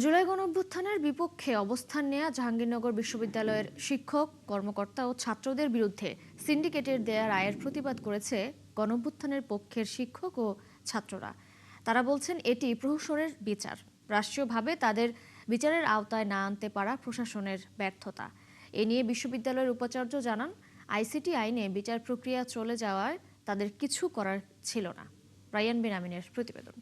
জুলাই গণঅভ্যুত্থানের বিপক্ষে অবস্থান নেয়া জাহাঙ্গীরনগর বিশ্ববিদ্যালয়ের শিক্ষক, কর্মকর্তা ও ছাত্রদের বিরুদ্ধে সিন্ডিকেটের দেয়া রায়ের প্রতিবাদ করেছে গণঅভ্যুত্থানের পক্ষের শিক্ষক ও ছাত্ররা। তারা বলছেন এটি প্রহসনের বিচার, রাষ্ট্রীয়ভাবে তাদের বিচারের আওতায় না আনতে পারা প্রশাসনের ব্যর্থতা। এ নিয়ে বিশ্ববিদ্যালয়ের উপাচার্য জানান, আইসিটি আইনে বিচার প্রক্রিয়া চলে যাওয়ায় তাদের কিছু করার ছিল না। রায়ান বিন আমিনের প্রতিবেদন।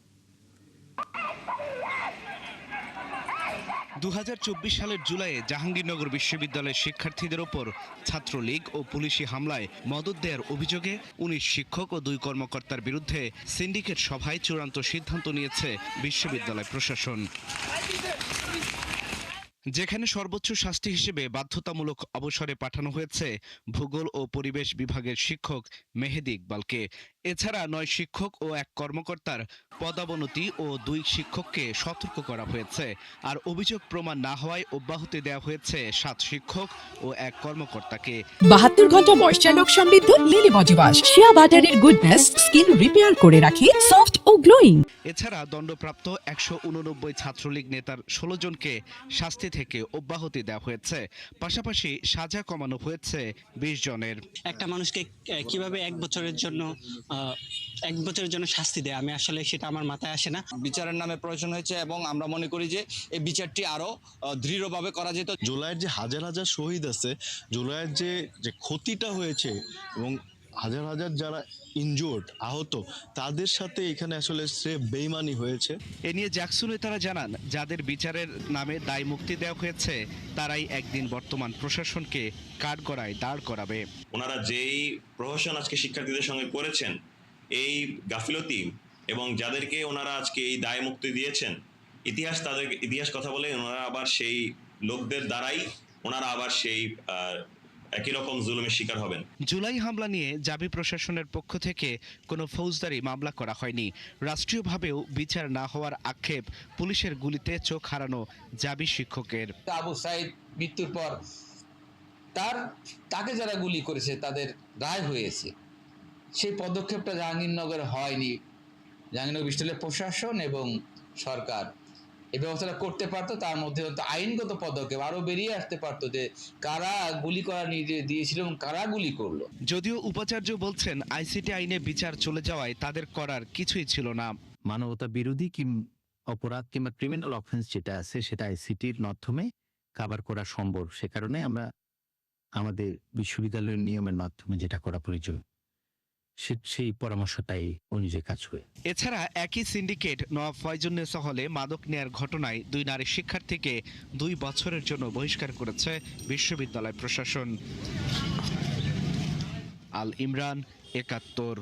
2024 সালের জুলাইয়ে জাহাঙ্গীরনগর বিশ্ববিদ্যালয়ের শিক্ষার্থীদের ওপর ছাত্রলীগ ও পুলিশি হামলায় মদদ দেওয়ার অভিযোগে 19 শিক্ষক ও 2 কর্মকর্তার বিরুদ্ধে সিন্ডিকেট সভায় চূড়ান্ত সিদ্ধান্ত নিয়েছে বিশ্ববিদ্যালয় প্রশাসন, যেখানে সর্বোচ্চ শাস্তি হিসেবে বাধ্যতামূলক অবসরে পাঠানো হয়েছে ভূগোল ও পরিবেশ বিভাগের শিক্ষক মেহেদী ইকবালকে। এছাড়া 9 শিক্ষক ও 1 কর্মকর্তার পদাবনতি ও 2 শিক্ষককে সতর্ক করা হয়েছে। আর অভিযোগ প্রমাণ না হওয়ায় অব্যাহতি দেওয়া হয়েছে 7 শিক্ষক ও 1 কর্মকর্তাকে। 72 ঘন্টা ময়েশ্চার লক সমৃদ্ধ লিলি বডি ওয়াশ শিয়া বাটারের গুডনেস স্কিন রিপেয়ার করে রাখে সফট ও গ্লোয়িং। এছাড়া দণ্ডপ্রাপ্ত 189 ছাত্রলীগ নেতার 16 জনকে শাস্তি থেকে অব্যাহতি দেওয়া হয়েছে। পাশাপাশি সাজা কমানো হয়েছে 20 জনের। একটা মানুষকে কিভাবে 1 বছরের জন্য শাস্তি দেয়, আমি আসলে সেটা আমার মাথায় আসে না। বিচারের নামে প্রয়োজন হয়েছে এবং আমরা মনে করি যে এই বিচারটি আরো দৃঢ়ভাবে করা যেত। জুলাইয়ের যে হাজার হাজার শহীদ আছে, জুলাইয়ের যে ক্ষতিটা হয়েছে এবং হাজার হাজার যারা ইনজুর্ড আহত, তাদের সাথে এখানে আসলে বেইমানি হয়েছে। এ নিয়ে জাকসু নেতারা জানান, যাদের বিচারের নামে দায় মুক্তি দেওয়া হয়েছে তারাই একদিন বর্তমান প্রশাসনকে কাঠগড়ায় দাঁড় করাবে। ওনারা যেই প্রহসন আজকে শিক্ষার্থীদের সঙ্গে করেছেন, এই গাফিলতি এবং যাদেরকে ওনারা আজকে এই দায় মুক্তি দিয়েছেন, ইতিহাস কথা বলে ওনারা আবার সেই লোকদের দ্বারাই ওনারা আবার সেই একই রকম জুলুমের শিকার হবেন। জুলাই হামলা নিয়ে জাবি প্রশাসনের পক্ষ থেকে কোনো ফৌজদারি মামলা করা হয়নি। রাষ্ট্রীয়ভাবেও বিচার না হওয়ার আক্ষেপ পুলিশের গুলিতে চোখ হারানো জাবি শিক্ষকের। আবু সাইদ মৃত্যুর পর তাকে যারা গুলি করেছে তাদের রায় হয়েছে, সেই পদক্ষেপটা জাহাঙ্গীরনগর হয়নি। জাহাঙ্গীরনগর বিশ্ববিদ্যালয়ের প্রশাসন এবং সরকার এই ব্যবস্থাটা করতে পারতো, তার মধ্যে আইনগত পদক্ষেপ আরো বেরিয়ে আসতে পারতো যে কারা গুলি করা নির্দেশ দিয়েছিল এবং কারা গুলি করলো। যদিও উপাচার্য বলছেন, আইসিটি আইনে বিচার চলে যাওয়ায় তাদের করার কিছুই ছিল না। মানবতা বিরোধী অপরাধ কিংবা ক্রিমিনাল অফেন্স যেটা আছে সেটা আইসিটির মাধ্যমে কভার করা সম্ভব। সে কারণে আমরা আমাদের বিশ্ববিদ্যালয়ের নিয়মের মাধ্যমে যেটা করা প্রয়োজন সেই পরামর্শটাই অনুযায়ী কাজ হয়। এছাড়া একই সিন্ডিকেট নওয়াব ফয়জুন্নেসা হলে মাদক নেয়ার ঘটনায় 2 নারী শিক্ষার্থীকে 2 বছরের জন্য বহিষ্কার করেছে বিশ্ববিদ্যালয় প্রশাসন। আল ইমরান, 71।